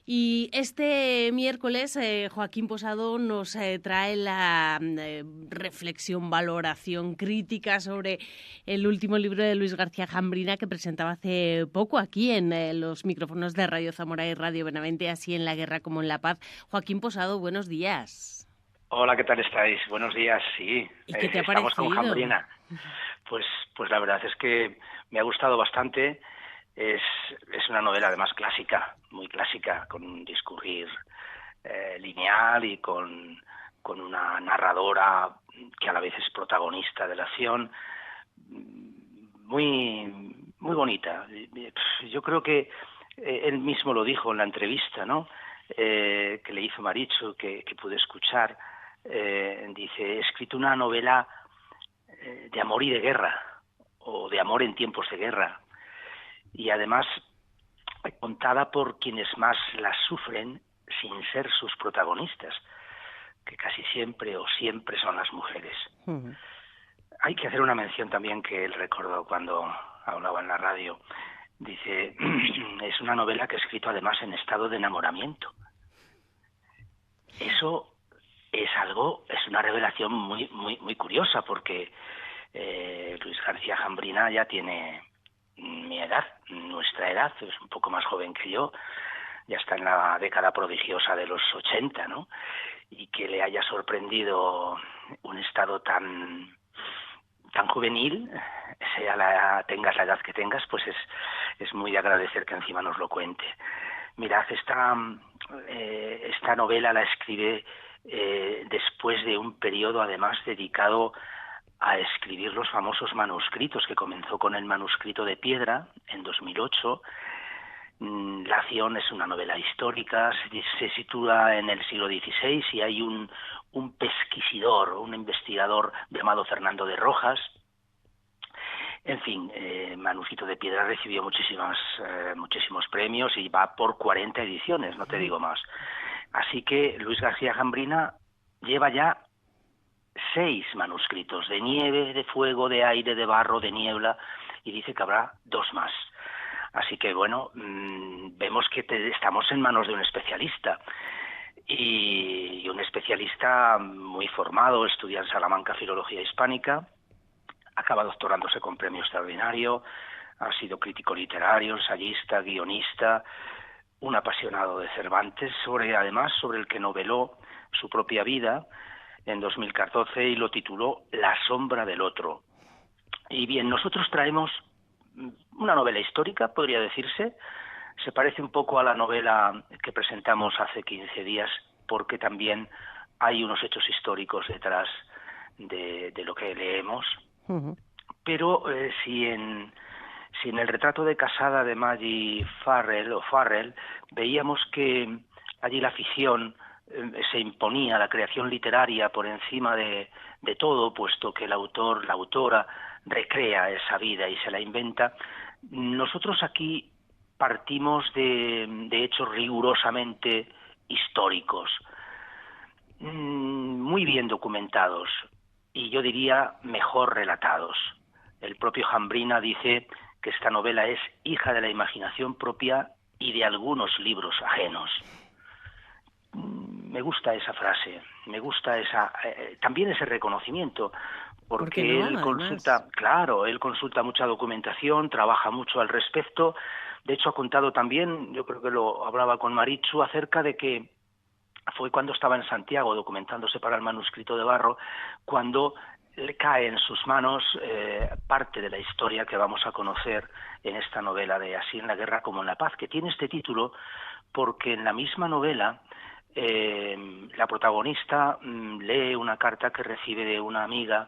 Y este miércoles Joaquín Posado nos trae la reflexión, valoración crítica sobre el último libro de Luis García Jambrina que presentaba hace poco aquí en los micrófonos de Radio Zamora y Radio Benavente, así en la guerra como en la paz. Joaquín Posado, buenos días. Hola, ¿qué tal estáis? Buenos días, sí. ¿Y qué te ha Estamos con parecido? Jambrina. Pues la verdad es que me ha gustado bastante. Es una novela además clásica, muy clásica, con un discurrir lineal y con una narradora que a la vez es protagonista de la acción, muy bonita. Yo creo que él mismo lo dijo en la entrevista, ¿no? Que le hizo Marichu, que pude escuchar. Dice: he escrito una novela de amor y de guerra, o de amor en tiempos de guerra, y además contada por quienes más la sufren sin ser sus protagonistas, que casi siempre o siempre son las mujeres. Hay que hacer una mención también que él recordó cuando hablaba en la radio. Dice: es una novela que he escrito además en estado de enamoramiento. Eso es una revelación muy curiosa, porque Luis García Jambrina ya tiene mi edad, nuestra edad, es un poco más joven que yo, ya está en la década prodigiosa de los 80, ¿no? Y que le haya sorprendido un estado tan juvenil, tengas la edad que tengas, pues es muy de agradecer que encima nos lo cuente. Mirad, esta novela la escribe después de un periodo además dedicado a escribir los famosos manuscritos, que comenzó con el manuscrito de piedra en 2008. La acción es una novela histórica, se sitúa en el siglo XVI y hay un pesquisidor, un investigador llamado Fernando de Rojas. En fin, Manuscrito de Piedra recibió muchísimos premios y va por 40 ediciones, no te digo más. Así que Luis García Jambrina lleva ya 6 manuscritos, de nieve, de fuego, de aire, de barro, de niebla, y dice que habrá 2 más. Así que bueno, vemos que estamos en manos de un especialista, y un especialista muy formado, estudia en Salamanca Filología Hispánica, acaba doctorándose con premio extraordinario, ha sido crítico literario, ensayista, guionista, un apasionado de Cervantes, además sobre el que noveló su propia vida en 2014 y lo tituló La sombra del otro. Y bien, nosotros traemos una novela histórica, podría decirse. Se parece un poco a la novela que presentamos hace 15 días, porque también hay unos hechos históricos detrás de lo que leemos. Pero si en el retrato de Casada de Maggie Farrell veíamos que allí la ficción se imponía, la creación literaria por encima de todo, puesto que el autor, la autora, recrea esa vida y se la inventa, nosotros aquí partimos de hechos rigurosamente históricos, muy bien documentados, y yo diría mejor relatados. El propio Jambrina dice que esta novela es hija de la imaginación propia y de algunos libros ajenos. Me gusta esa frase, me gusta también ese reconocimiento, porque no, él además consulta mucha documentación, trabaja mucho al respecto. De hecho, ha contado también, yo creo que lo hablaba con Marichu, acerca de que fue cuando estaba en Santiago documentándose para el manuscrito de barro, cuando le cae en sus manos parte de la historia que vamos a conocer en esta novela de Así en la guerra como en la paz, que tiene este título porque en la misma novela la protagonista lee una carta que recibe de una amiga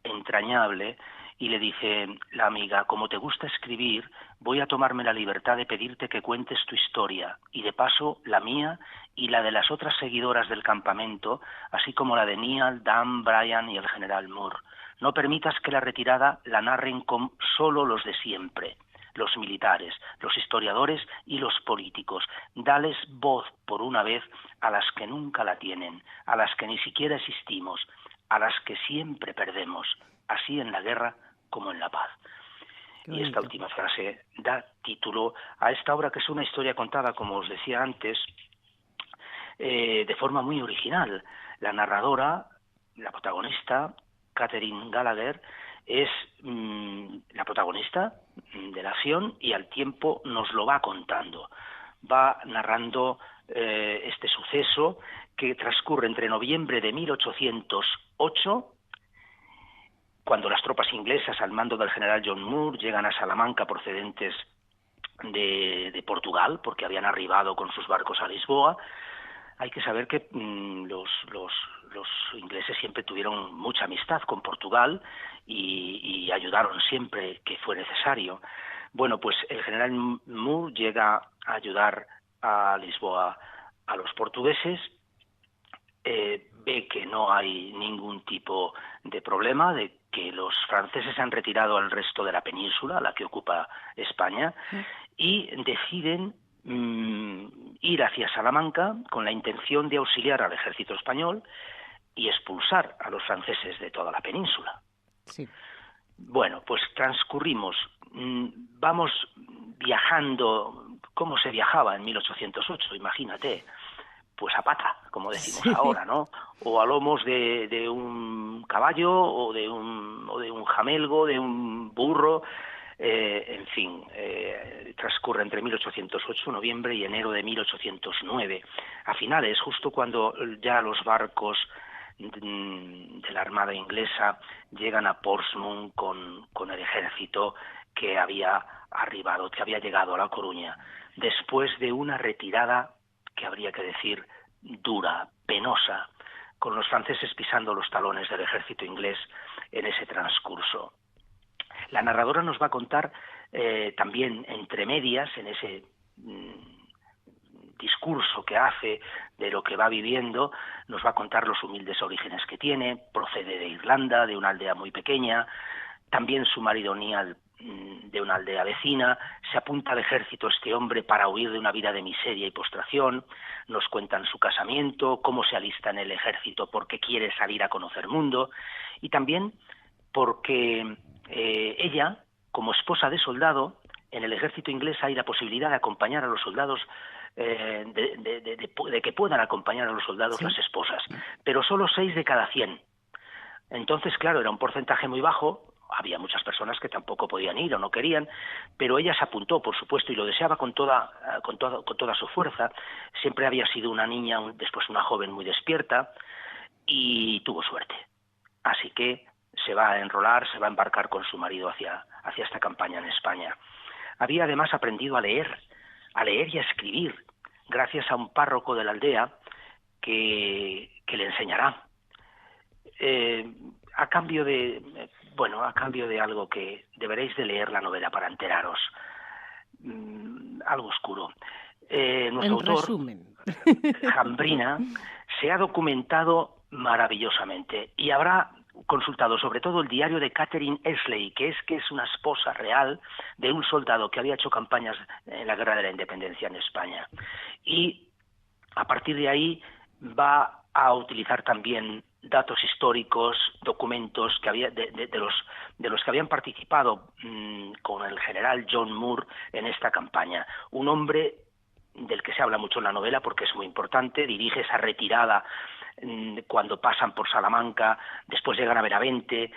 entrañable y le dice la amiga: como te gusta escribir, voy a tomarme la libertad de pedirte que cuentes tu historia, y de paso la mía y la de las otras seguidoras del campamento, así como la de Neal, Dan, Brian y el general Moore. No permitas que la retirada la narren con solo los de siempre, los militares, los historiadores y los políticos. Dales voz por una vez a las que nunca la tienen, a las que ni siquiera existimos, a las que siempre perdemos, así en la guerra como en la paz. Y esta última frase da título a esta obra, que es una historia contada, como os decía antes, de forma muy original. La narradora, la protagonista, Catherine Gallagher, es la protagonista de la acción y al tiempo nos lo va contando. Va narrando este suceso que transcurre entre noviembre de 1808, cuando las tropas inglesas al mando del general John Moore llegan a Salamanca procedentes de Portugal, porque habían arribado con sus barcos a Lisboa. Hay que saber que los ingleses siempre tuvieron mucha amistad con Portugal y ayudaron siempre que fue necesario. Bueno, pues el general Moore llega a ayudar a Lisboa a los portugueses, ve que no hay ningún tipo de problema, de que los franceses han retirado al resto de la península, la que ocupa España, y deciden ir hacia Salamanca con la intención de auxiliar al ejército español y expulsar a los franceses de toda la península. Sí. Bueno, pues transcurrimos, vamos viajando, ¿cómo se viajaba en 1808? Imagínate, pues a pata, como decimos ahora, ¿no? O a lomos de un caballo o de un jamelgo, de un burro. En fin, transcurre entre 1808, noviembre, y enero de 1809. A finales, justo cuando ya los barcos de la Armada inglesa llegan a Portsmouth con el ejército que había arribado, que había llegado a La Coruña, después de una retirada que habría que decir dura, penosa, con los franceses pisando los talones del ejército inglés en ese transcurso. La narradora nos va a contar también entre medias, en ese discurso que hace de lo que va viviendo, nos va a contar los humildes orígenes que tiene, procede de Irlanda, de una aldea muy pequeña, también su marido Niall de una aldea vecina, se apunta al ejército este hombre para huir de una vida de miseria y postración, nos cuentan su casamiento, cómo se alista en el ejército porque quiere salir a conocer mundo, y también porque ella, como esposa de soldado, en el ejército inglés hay la posibilidad de acompañar a los soldados, de que puedan acompañar a los soldados las esposas, pero solo 6 de cada 100. Entonces, claro, era un porcentaje muy bajo. Había muchas personas que tampoco podían ir o no querían, pero ella se apuntó, por supuesto, y lo deseaba con toda su fuerza. Siempre había sido una niña, después una joven muy despierta, y tuvo suerte. Así que se va a enrolar, se va a embarcar con su marido hacia esta campaña en España. Había además aprendido a leer y a escribir, gracias a un párroco de la aldea que le enseñará. A cambio de algo que deberéis de leer la novela para enteraros, algo oscuro. Nuestro autor, resumen, Jambrina, se ha documentado maravillosamente y habrá consultado sobre todo el diario de Catherine Esley, que es una esposa real de un soldado que había hecho campañas en la Guerra de la Independencia en España. Y a partir de ahí va a utilizar también datos históricos, documentos que había de los que habían participado con el general John Moore en esta campaña. Un hombre del que se habla mucho en la novela porque es muy importante, dirige esa retirada cuando pasan por Salamanca, después llegan a Benavente,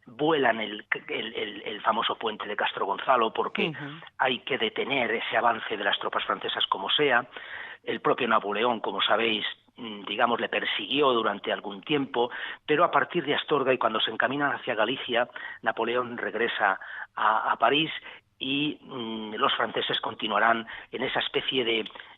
vuelan el famoso puente de Castro Gonzalo porque hay que detener ese avance de las tropas francesas como sea. El propio Napoleón, como sabéis, digamos, le persiguió durante algún tiempo, pero a partir de Astorga y cuando se encaminan hacia Galicia, Napoleón regresa a París y los franceses continuarán en esa especie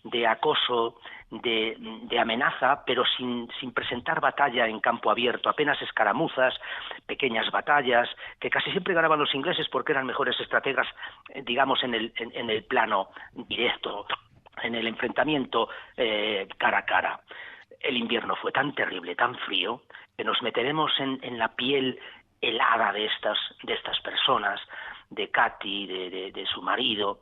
de acoso, de amenaza, pero sin presentar batalla en campo abierto, apenas escaramuzas, pequeñas batallas, que casi siempre ganaban los ingleses porque eran mejores estrategas, digamos, en el plano directo, en el enfrentamiento cara a cara. El invierno fue tan terrible, tan frío, que nos meteremos en la piel helada de estas personas, de Katy, de su marido,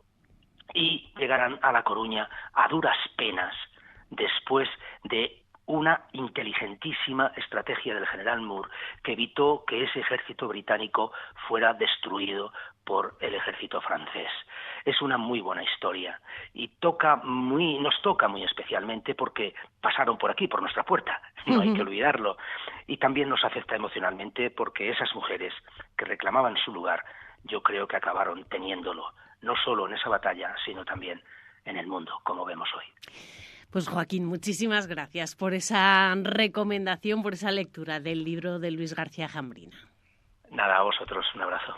y llegarán a La Coruña a duras penas, después de una inteligentísima estrategia del general Moore que evitó que ese ejército británico fuera destruido por el ejército francés. Es una muy buena historia y nos toca muy especialmente porque pasaron por aquí, por nuestra puerta, no hay que olvidarlo, y también nos afecta emocionalmente porque esas mujeres que reclamaban su lugar, yo creo que acabaron teniéndolo, no solo en esa batalla, sino también en el mundo, como vemos hoy. Pues Joaquín, muchísimas gracias por esa recomendación, por esa lectura del libro de Luis García Jambrina. Nada, a vosotros, un abrazo.